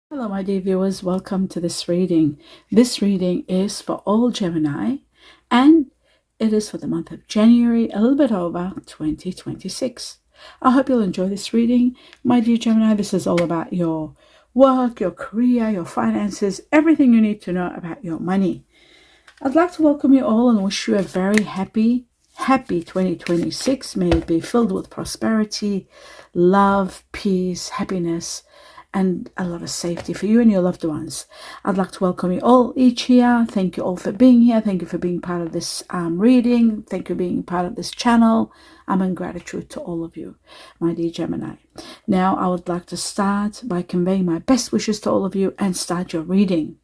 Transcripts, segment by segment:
Hello, my dear viewers. Welcome to this reading. This reading is for all Gemini, and it is for the month of January, a little bit over 2026. I hope you'll enjoy this reading. My dear Gemini, this is all about your work, your career, your finances, everything you need to know about your money. I'd like to welcome you all and wish you a very happy 2026. May it be filled with prosperity, love, peace, happiness, and a lot of safety for you and your loved ones. I'd like to welcome you all each here. Thank you all for being here. Thank you for being part of this reading. Thank you for being part of this channel. I'm in gratitude to all of you, my dear Gemini. Now, I would like to start by conveying my best wishes to all of you and start your reading.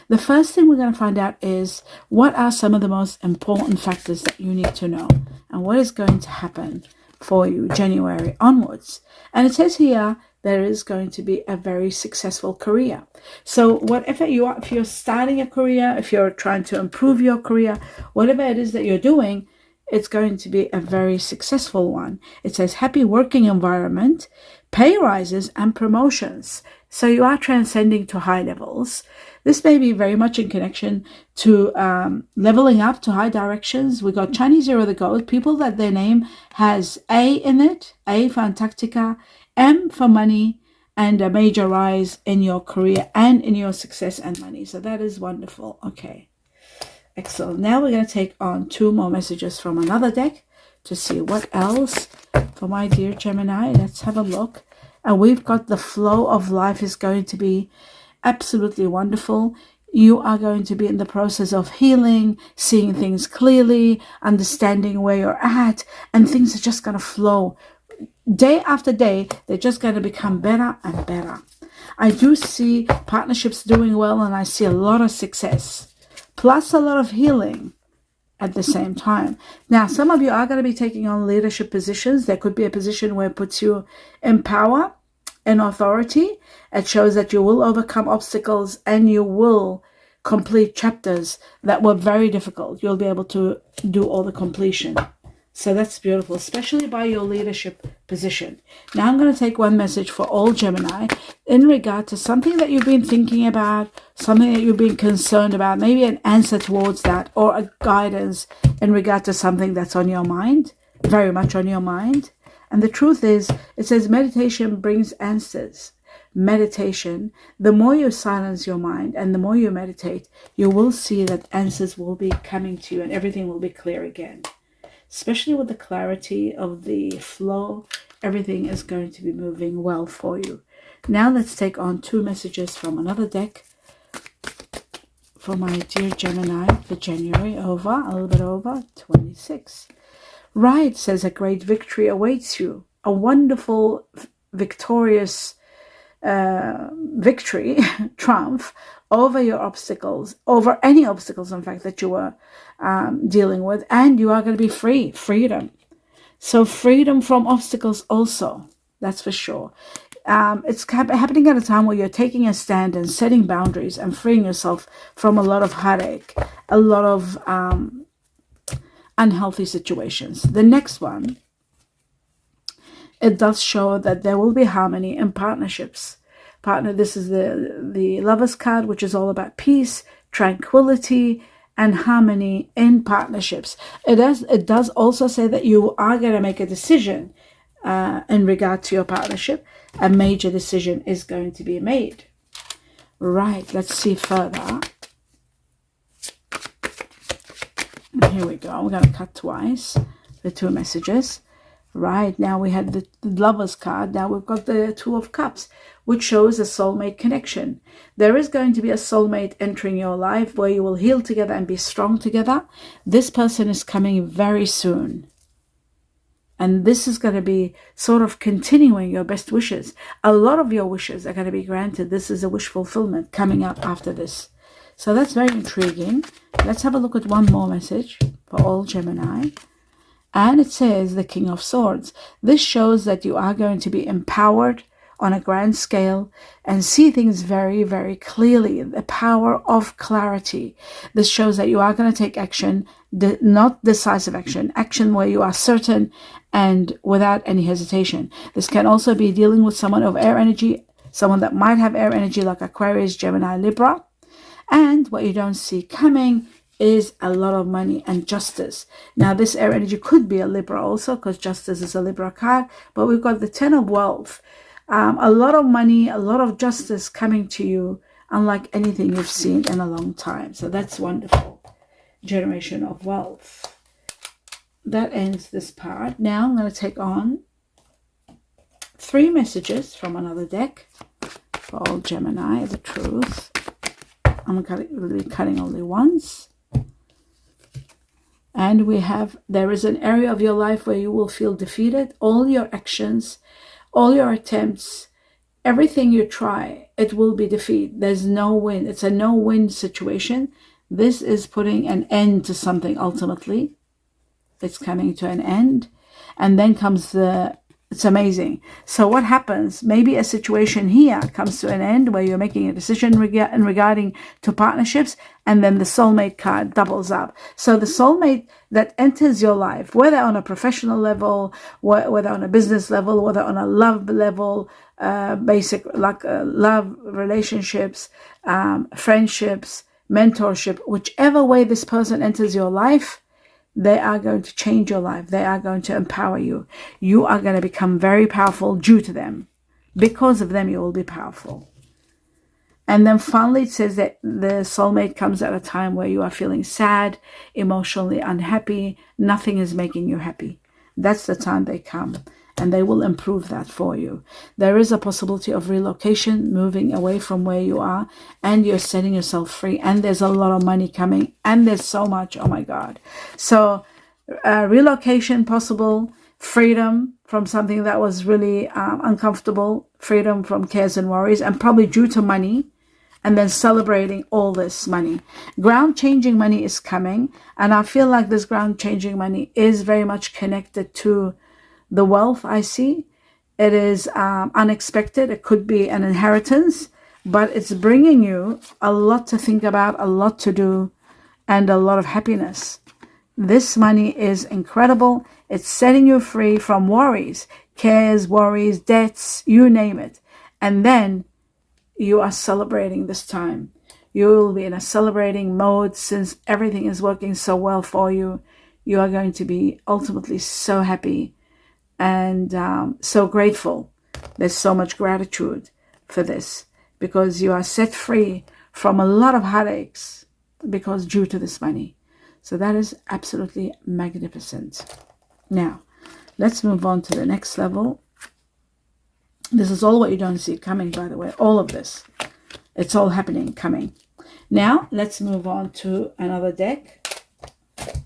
The first thing we're going to find out is what are some of the most important factors that you need to know and what is going to happen for you January onwards. And it says here there is going to be a very successful career. So whatever you are, if you're starting a career, if you're trying to improve your career, whatever it is that you're doing, it's going to be a very successful one. It says happy working environment, pay rises and promotions. So you are transcending to high levels. This may be very much in connection to leveling up to high directions. We got Chinese Zero the Goat, people that their name has A in it, A for Antarctica, M for money, and a major rise in your career and in your success and money. So that is wonderful. Okay, excellent. Now we're going to take on two more messages from another deck to see what else for my dear Gemini. Let's have a look. And we've got the flow of life is going to be absolutely wonderful. You are going to be in the process of healing, seeing things clearly, understanding where you're at, and things are just going to flow. Day after day, they're just going to become better and better. I do see partnerships doing well, and I see a lot of success, plus a lot of healing at the same time. Now, some of you are going to be taking on leadership positions. There could be a position where it puts you in power and authority. It shows that you will overcome obstacles and you will complete chapters that were very difficult. You'll be able to do all the completion. So that's beautiful, especially by your leadership position. Now I'm going to take one message for all Gemini in regard to something that you've been thinking about, something that you've been concerned about, maybe an answer towards that or a guidance in regard to something that's on your mind, very much on your mind. And the truth is, it says meditation brings answers. Meditation, the more you silence your mind and the more you meditate, you will see that answers will be coming to you and everything will be clear again. Especially with the clarity of the flow, everything is going to be moving well for you. Now let's take on two messages from another deck for my dear Gemini for January a little bit over 26. Right, says a great victory awaits you. A wonderful, victorious victory, triumph over your obstacles, over any obstacles, in fact, that you were dealing with, and you are going to be free, freedom. So freedom from obstacles also, that's for sure. It's happening at a time where you're taking a stand and setting boundaries and freeing yourself from a lot of heartache, a lot of unhealthy situations. The next one, it does show that there will be harmony in partnerships. This is the Lover's card, which is all about peace, tranquility, and harmony in partnerships. It does also say that you are going to make a decision in regard to your partnership. A major decision is going to be made. Right, let's see further. Here we go. We're going to cut twice the two messages. Right, now we had the Lover's card. Now we've got the Two of Cups, which shows a soulmate connection. There is going to be a soulmate entering your life where you will heal together and be strong together. This person is coming very soon. And this is going to be sort of continuing your best wishes. A lot of your wishes are going to be granted. This is a wish fulfillment coming up after this. So that's very intriguing. Let's have a look at one more message for all Gemini. And it says the King of Swords. This shows that you are going to be empowered on a grand scale and see things very, very clearly. The power of clarity. This shows that you are going to take action, not decisive action, action where you are certain and without any hesitation. This can also be dealing with someone of air energy, someone that might have air energy like Aquarius, Gemini, Libra. And what you don't see coming is a lot of money and justice. Now, this air energy could be a Libra also, because justice is a Libra card, but we've got the Ten of Wealth. A lot of money, a lot of justice coming to you, unlike anything you've seen in a long time. So that's wonderful. Generation of wealth. That ends this part. Now I'm going to take on 3 messages from another deck for all Gemini, the truth. I'm going to be cutting only once. And we have, there is an area of your life where you will feel defeated. All your actions, all your attempts, everything you try, it will be defeat. There's no win. It's a no-win situation. This is putting an end to something ultimately. It's coming to an end. And then comes it's amazing. So what happens? Maybe a situation here comes to an end where you're making a decision regarding to partnerships, and then the soulmate card doubles up. So the soulmate that enters your life, whether on a professional level, whether on a business level, whether on a love level, basic like love relationships, friendships, mentorship, whichever way this person enters your life, they are going to change your life. They are going to empower you. You are going to become very powerful due to them. Because of them, you will be powerful. And then finally, it says that the soulmate comes at a time where you are feeling sad, emotionally unhappy. Nothing is making you happy. That's the time they come. And they will improve that for you. There is a possibility of relocation, moving away from where you are, and you're setting yourself free. And there's a lot of money coming, and there's so much. Oh my God. So relocation possible, freedom from something that was really uncomfortable, freedom from cares and worries, and probably due to money, and then celebrating all this money. Ground changing money is coming, and I feel like this ground changing money is very much connected to the wealth I see. It is unexpected. It could be an inheritance, but it's bringing you a lot to think about, a lot to do, and a lot of happiness. This money is incredible. It's setting you free from worries, cares, worries, debts, you name it. And then you are celebrating this time. You will be in a celebrating mode since everything is working so well for you. You are going to be ultimately so happy and so grateful. There's so much gratitude for this because you are set free from a lot of heartaches because due to this money. So that is absolutely magnificent. Now, let's move on to the next level. This is all what you don't see coming, by the way. All of this. It's all happening, coming. Now, let's move on to another deck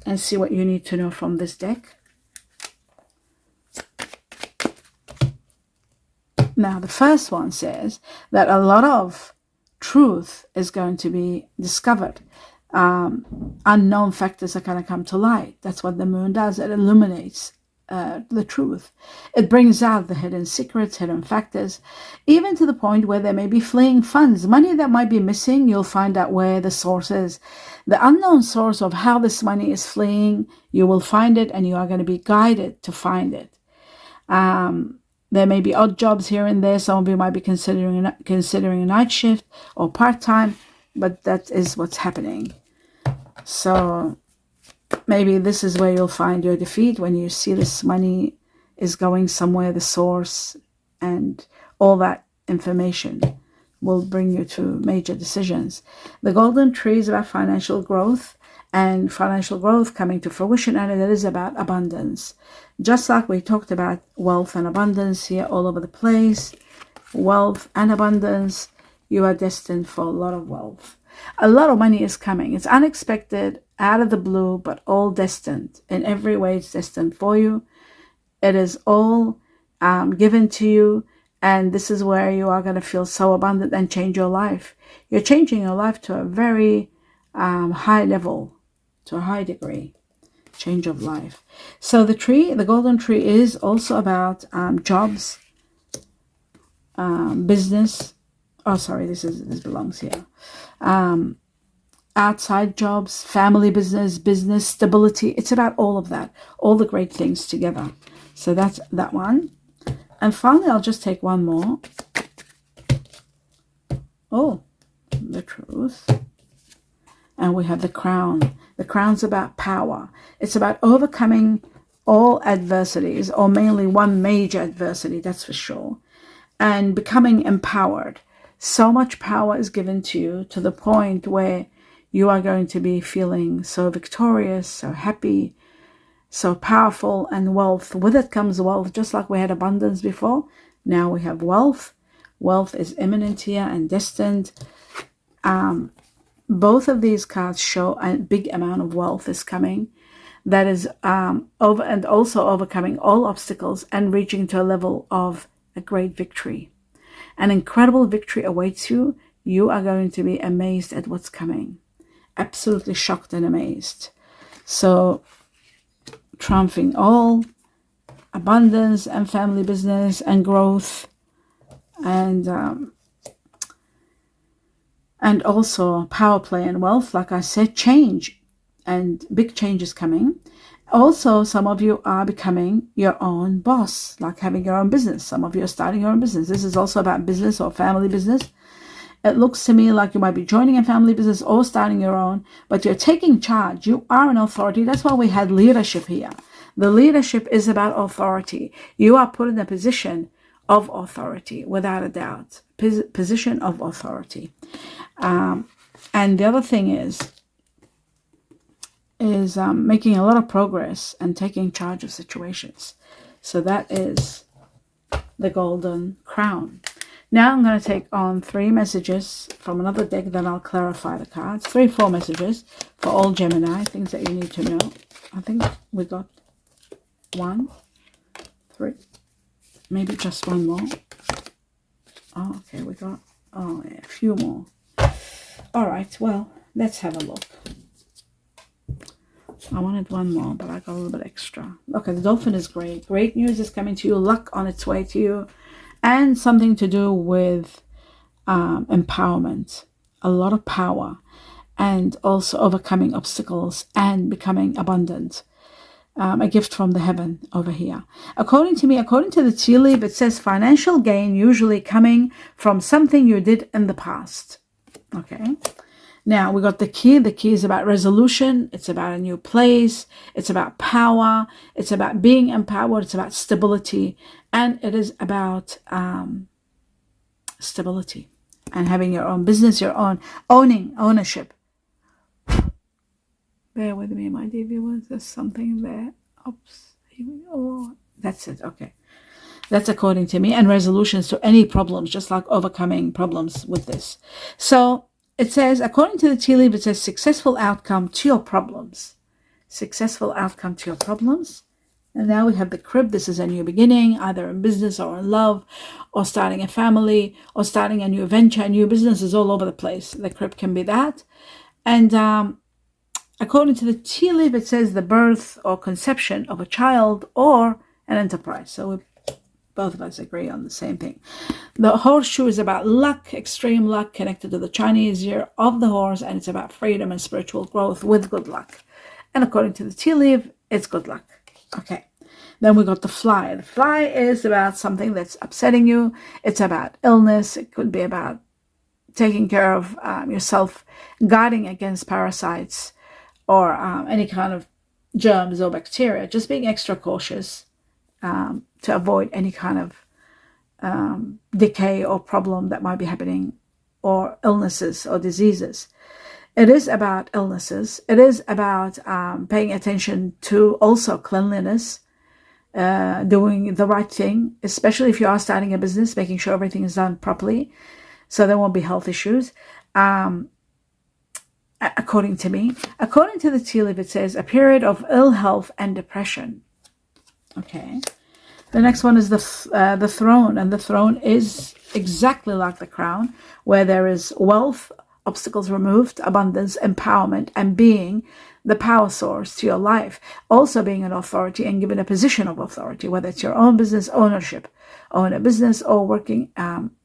and see what you need to know from this deck. Now, the first one says that a lot of truth is going to be discovered. Unknown factors are going to come to light. That's what the moon does. It illuminates the truth. It brings out the hidden secrets, hidden factors, even to the point where there may be fleeing funds. Money that might be missing, you'll find out where the source is. The unknown source of how this money is fleeing, you will find it, and you are going to be guided to find it. There may be odd jobs here and there. Some of you might be considering a night shift or part-time, but that is what's happening. So maybe this is where you'll find your defeat, when you see this money is going somewhere, the source and all that information will bring you to major decisions. The golden tree is about financial growth, and financial growth coming to fruition, and it is about abundance. Just like we talked about wealth and abundance here all over the place, wealth and abundance, you are destined for a lot of wealth. A lot of money is coming. It's unexpected, out of the blue, but all destined. In every way, it's destined for you. It is all given to you, and this is where you are going to feel so abundant and change your life. You're changing your life to a very high level, to a high degree. Change of life. So the tree, the golden tree, is also about jobs, business. Oh, sorry, this belongs here. Outside jobs, family business, stability. It's about all of that, all the great things together. So that's that one. And finally, I'll just take one more. Oh, the Truth. And we have the Crown. The Crown's about power. It's about overcoming all adversities, or mainly one major adversity, that's for sure, and becoming empowered. So much power is given to you to the point where you are going to be feeling so victorious, so happy, so powerful, and wealth. With it comes wealth, just like we had abundance before. Now we have wealth. Wealth is imminent here and destined. Both of these cards show a big amount of wealth is coming. That is over and also overcoming all obstacles and reaching to a level of a great victory. An incredible victory awaits you. You are going to be amazed at what's coming. Absolutely shocked and amazed. So, triumphing all, abundance and family business and growth, and also power play and wealth. Like I said, change and big changes coming. Also, some of you are becoming your own boss, like having your own business. Some of you are starting your own business. This is also about business or family business. It looks to me like you might be joining a family business or starting your own, but you're taking charge. You are an authority. That's why we had leadership here. The leadership is about authority. You are put in a position of authority, without a doubt. Position of authority. And the other thing is making a lot of progress and taking charge of situations. So that is the Golden Crown. Now I'm going to take on 3 messages from another deck, then I'll clarify the cards. 4 messages for all Gemini, things that you need to know. I think we got 1, 3, maybe just 1 more. Oh, okay, we got a few more. All right, well, let's have a look. I wanted 1 more, but I got a little bit extra. Okay, the Dolphin is great. Great news is coming to you. Luck on its way to you. And something to do with empowerment. A lot of power. And also overcoming obstacles and becoming abundant. A gift from the heaven over here. According to me, according to the tea leaf, it says financial gain usually coming from something you did in the past. Okay. Now, we got the key. The key is about resolution. It's about a new place. It's about power. It's about being empowered. It's about stability. And it is about stability and having your own business, your own ownership. Bear with me, my dear viewers. There's something there. Oops. Here we go. That's it. Okay. That's according to me. And resolutions to any problems, just like overcoming problems with this. So, it says, according to the tea leaf, it says successful outcome to your problems. Successful outcome to your problems. And now we have the crib. This is a new beginning, either in business or in love, or starting a family, or starting a new venture. A new business is all over the place. The crib can be that. And according to the tea leaf, it says the birth or conception of a child or an enterprise. So both of us agree on the same thing. The horseshoe is about luck, extreme luck, connected to the Chinese year of the horse, and it's about freedom and spiritual growth with good luck. And according to the tea leaf, it's good luck. Okay. Then we got the fly. The fly is about something that's upsetting you. It's about illness. It could be about taking care of yourself, guarding against parasites or any kind of germs or bacteria. Just being extra cautious. To avoid any kind of decay or problem that might be happening, or illnesses or diseases. It is about illnesses. It is about paying attention to also cleanliness, doing the right thing, especially if you are starting a business, making sure everything is done properly so there won't be health issues. According to me, according to the tea leaf, it says a period of ill health and depression. Okay. The next one is the throne, and the throne is exactly like the crown, where there is wealth, obstacles removed, abundance, empowerment, and being the power source to your life. Also being an authority and given a position of authority, whether it's your own business ownership, own a business, or working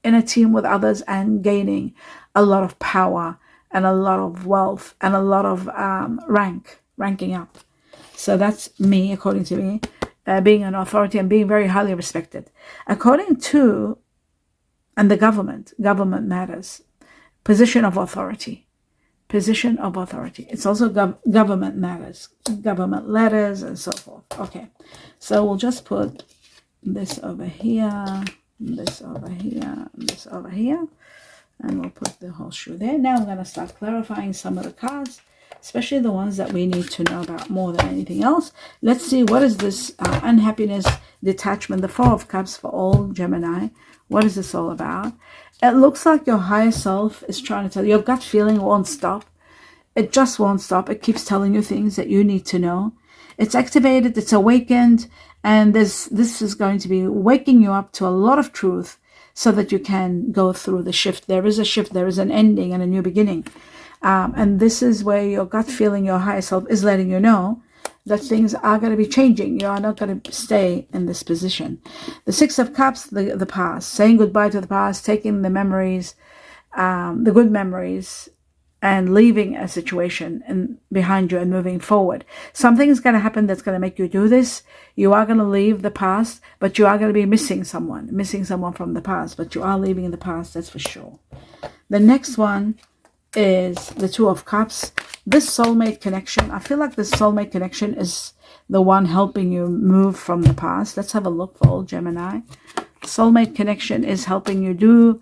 in a team with others and gaining a lot of power and a lot of wealth and a lot of ranking up. So that's me, according to me. Being an authority and being very highly respected. According to, and the government matters. position of authority. Position of authority. It's also government matters, government letters, and so forth. Okay, so we'll just put this over here, this over here, this over here, and we'll put the horseshoe there. Now I'm going to start clarifying some of the cards, especially the ones that we need to know about more than anything else. Let's see, what is this unhappiness, detachment, the Four of Cups for all Gemini? What is this all about? It looks like your higher self is trying to tell you. Your gut feeling won't stop. It just won't stop. It keeps telling you things that you need to know. It's activated, it's awakened, and this is going to be waking you up to a lot of truth so that you can go through the shift. There is a shift, there is an ending and a new beginning. And this is where your gut feeling, your higher self is letting you know that things are going to be changing. You are not going to stay in this position. The Six of Cups, the past, saying goodbye to the past, taking the memories, the good memories, and leaving a situation behind you and moving forward. Something is going to happen that's going to make you do this. You are going to leave the past, but you are going to be missing someone from the past, but you are leaving the past, that's for sure. The next one is the Two of Cups. This soulmate connection, I feel like this soulmate connection is the one helping you move from the past. Let's have a look for all Gemini. Soulmate connection is helping you do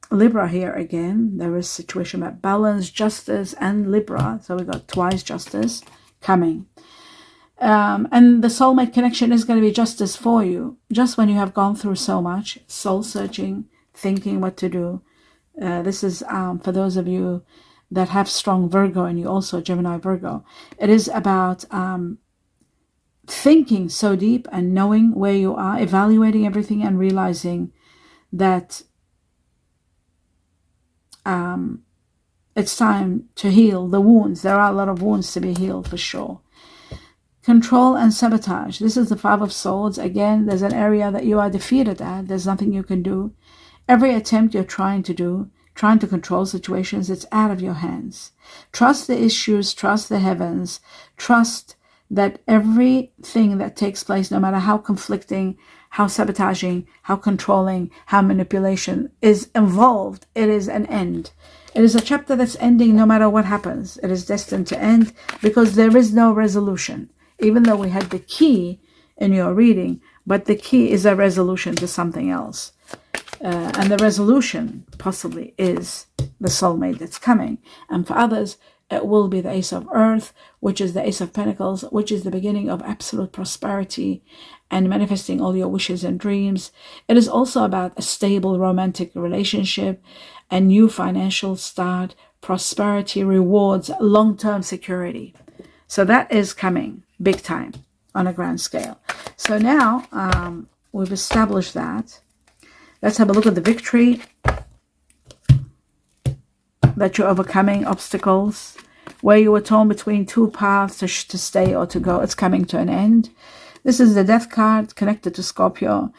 Libra here again. There is a situation about balance, justice, and Libra. So we got twice justice coming. And the soulmate connection is going to be justice for you. Just when you have gone through so much, soul searching, thinking what to do. This is for those of you that have strong Virgo and you also Gemini Virgo. It is about thinking so deep and knowing where you are, evaluating everything and realizing that it's time to heal the wounds. There are a lot of wounds to be healed for sure. Control and sabotage. This is the Five of Swords. Again, there's an area that you are defeated at. There's nothing you can do. Every attempt you're trying to control situations, it's out of your hands. Trust the issues, trust the heavens, trust that everything that takes place, no matter how conflicting, how sabotaging, how controlling, how manipulation is involved, it is an end. It is a chapter that's ending no matter what happens. It is destined to end because there is no resolution. Even though we had the key in your reading, but the key is a resolution to something else. And the resolution possibly is the soulmate that's coming. And for others, it will be the Ace of Earth, which is the Ace of Pentacles, which is the beginning of absolute prosperity and manifesting all your wishes and dreams. It is also about a stable romantic relationship, a new financial start, prosperity, rewards, long-term security. So that is coming big time on a grand scale. So now we've established that. Let's have a look at the victory, that you're overcoming obstacles, where you were torn between two paths to stay or to go. It's coming to an end. This is the Death card connected to Scorpio.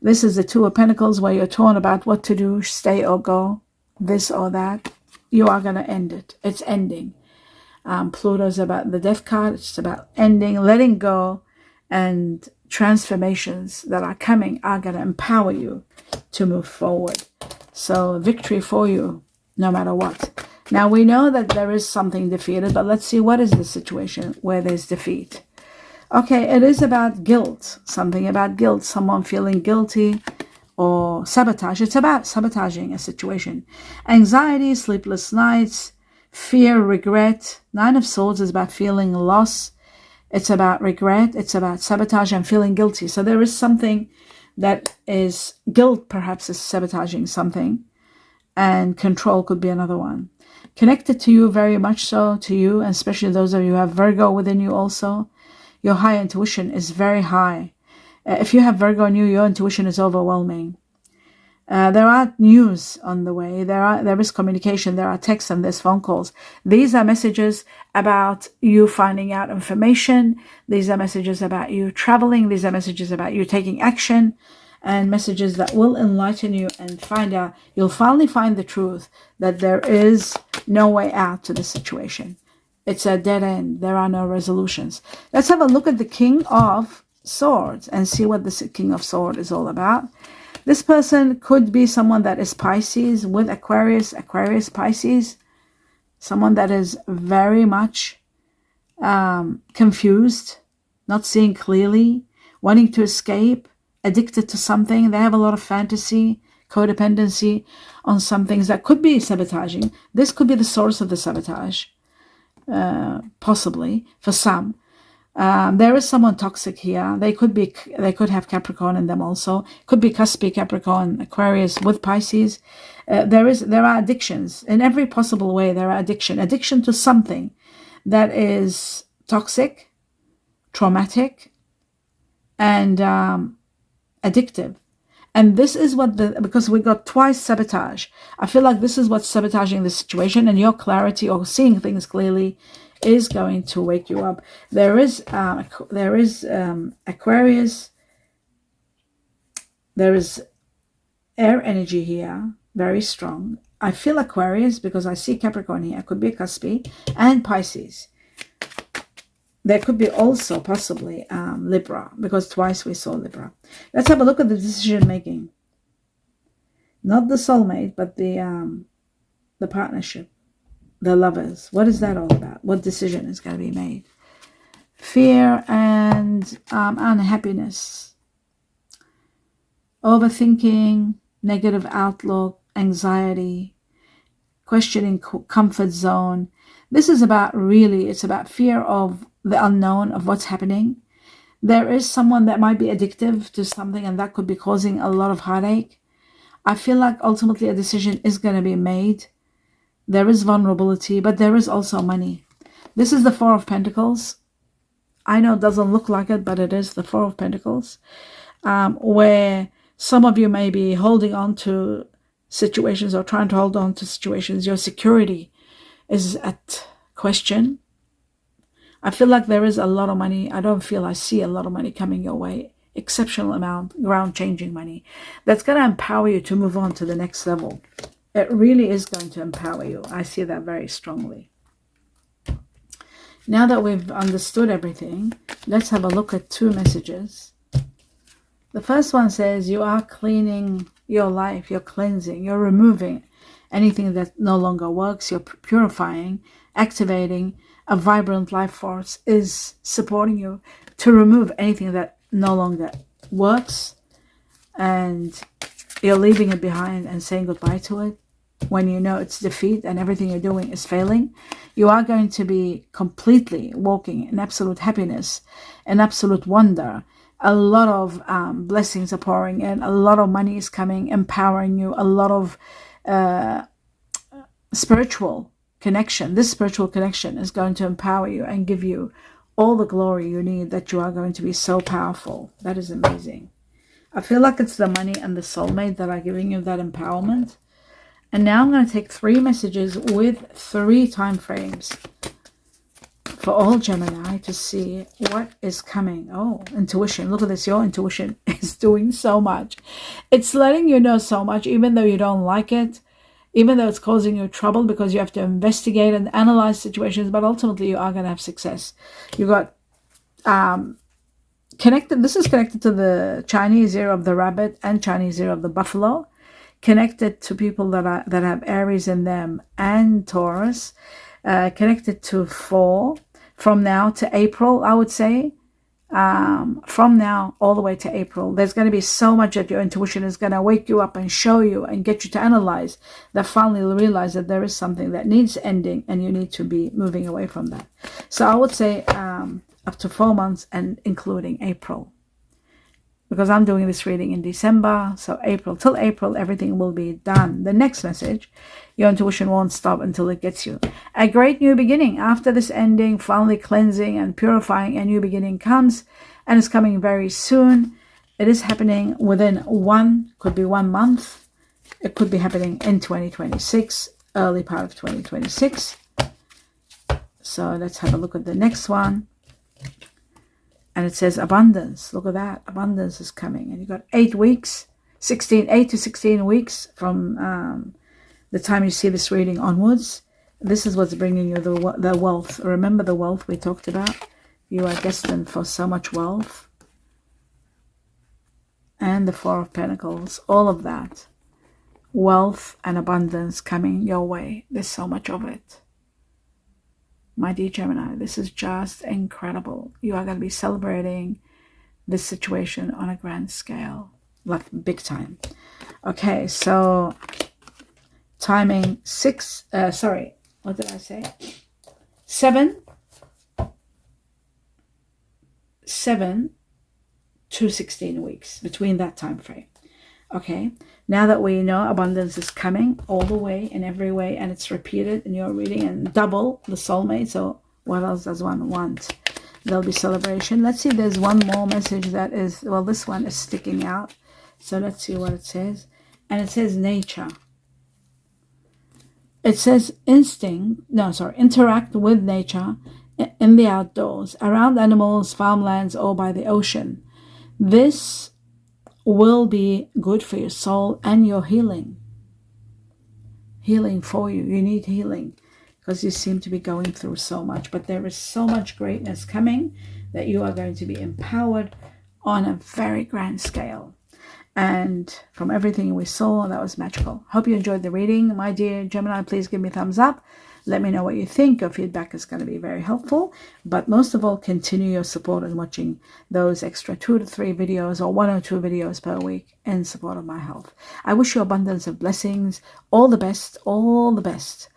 This is the Two of Pentacles, where you're torn about what to do, stay or go, this or that. You are going to end it. It's ending. Pluto's about the Death card. It's about ending, letting go, and transformations that are coming are going to empower you to move forward. So victory for you, no matter what. Now we know that there is something defeated, but let's see what is the situation where there's defeat. Okay, it is about guilt, something about guilt, someone feeling guilty or sabotage. It's about sabotaging a situation. Anxiety, sleepless nights, fear, regret. Nine of Swords is about feeling loss. It's about regret. It's about sabotage and feeling guilty. So there is something that is guilt, perhaps is sabotaging something, and control could be another one. Connected to you, very much so to you, and especially those of you who have Virgo within you also. Your high intuition is very high. If you have Virgo in you, your intuition is overwhelming. There are news on the way. There is communication. There are texts and there's phone calls. These are messages about you finding out information. These are messages about you traveling. These are messages about you taking action, and messages that will enlighten you and find out. You'll finally find the truth that there is no way out to the situation. It's a dead end. There are no resolutions. Let's have a look at the King of Swords and see what the King of Swords is all about. This person could be someone that is Pisces with Aquarius, Pisces, someone that is very much confused, not seeing clearly, wanting to escape, addicted to something. They have a lot of fantasy, codependency on some things that could be sabotaging. This could be the source of the sabotage, possibly for some. There is someone toxic here. They could have Capricorn in them also. Could be cuspy Capricorn, Aquarius with Pisces. There are addictions in every possible way. There are addiction to something that is toxic, traumatic, and addictive. And this is what because we got twice sabotage. I feel like this is what's sabotaging the situation, and your clarity or seeing things clearly is going to wake you up. There is Aquarius. There is air energy here, very strong. I feel Aquarius because I see Capricorn here. It could be Cuspy and Pisces. There could be also possibly Libra, because twice we saw Libra. Let's have a look at the decision making. Not the soulmate, but the partnership, the lovers. What is that all about? What decision is going to be made? Fear and unhappiness, overthinking, negative outlook, anxiety, questioning comfort zone. This is about it's about fear of the unknown, of what's happening. There is someone that might be addictive to something, and that could be causing a lot of heartache. I feel like ultimately a decision is going to be made. There is vulnerability, but there is also money. This is the Four of Pentacles. I know it doesn't look like it, but it is the Four of Pentacles, where some of you may be holding on to situations or trying to hold on to situations. Your security is at question. I feel like there is a lot of money. I see a lot of money coming your way. Exceptional amount, ground-changing money. That's going to empower you to move on to the next level. It really is going to empower you. I see that very strongly. Now that we've understood everything, let's have a look at two messages. The first one says you are cleaning your life. You're cleansing. You're removing anything that no longer works. You're purifying, activating. A vibrant life force is supporting you to remove anything that no longer works, and you're leaving it behind and saying goodbye to it. When you know it's defeat and everything you're doing is failing, you are going to be completely walking in absolute happiness and absolute wonder. A lot of blessings are pouring in. A lot of money is coming, empowering you. A lot of spiritual connection. This spiritual connection is going to empower you and give you all the glory you need, that you are going to be so powerful. That is amazing. I feel like it's the money and the soulmate that are giving you that empowerment. And now I'm going to take 3 messages with 3 time frames for all Gemini to see what is coming. Oh, intuition. Look at this. Your intuition is doing so much. It's letting you know so much, even though you don't like it, even though it's causing you trouble, because you have to investigate and analyze situations, but ultimately you are going to have success. You got connected. This is connected to the Chinese year of the rabbit and Chinese year of the buffalo, connected to people that have Aries in them and Taurus, connected to 4 from now to April, I would say. From now all the way to April, there's going to be so much that your intuition is going to wake you up and show you and get you to analyze, that finally realize that there is something that needs ending and you need to be moving away from that. So I would say up to 4 months, and including April, because I'm doing this reading in December. So till April, everything will be done. The next message, your intuition won't stop until it gets you. A great new beginning. After this ending, finally cleansing and purifying, a new beginning comes, and it's coming very soon. It is happening within could be 1 month. It could be happening in 2026, early part of 2026. So let's have a look at the next one. And it says abundance. Look at that. Abundance is coming. And you've got 8 weeks, 8 to 16 weeks from the time you see this reading onwards. This is what's bringing you the wealth. Remember the wealth we talked about? You are destined for so much wealth. and the Four of Pentacles, all of that. Wealth and abundance coming your way. There's so much of it. My dear Gemini, this is just incredible. You are going to be celebrating this situation on a grand scale, like big time. Okay, so timing what did I say? 7 to 16 weeks, between that time frame. Okay, now that we know abundance is coming all the way in every way, and it's repeated in your reading and double the soulmate. So what else does one want? There'll be celebration. Let's see, there's one more message that is, well, this one is sticking out. So let's see what it says. And it says nature. It says interact with nature in the outdoors, around animals, farmlands, or by the ocean. This will be good for your soul and your healing. Healing for you. You need healing because you seem to be going through so much. But there is so much greatness coming that you are going to be empowered on a very grand scale. And from everything we saw, that was magical. Hope you enjoyed the reading. My dear Gemini, please give me a thumbs up. Let me know what you think. Your feedback is going to be very helpful. But most of all, continue your support and watching those extra 2 to 3 videos or 1 or 2 videos per week in support of my health. I wish you abundance of blessings. All the best. All the best.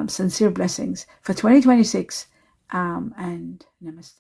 Sincere blessings for 2026. And namaste.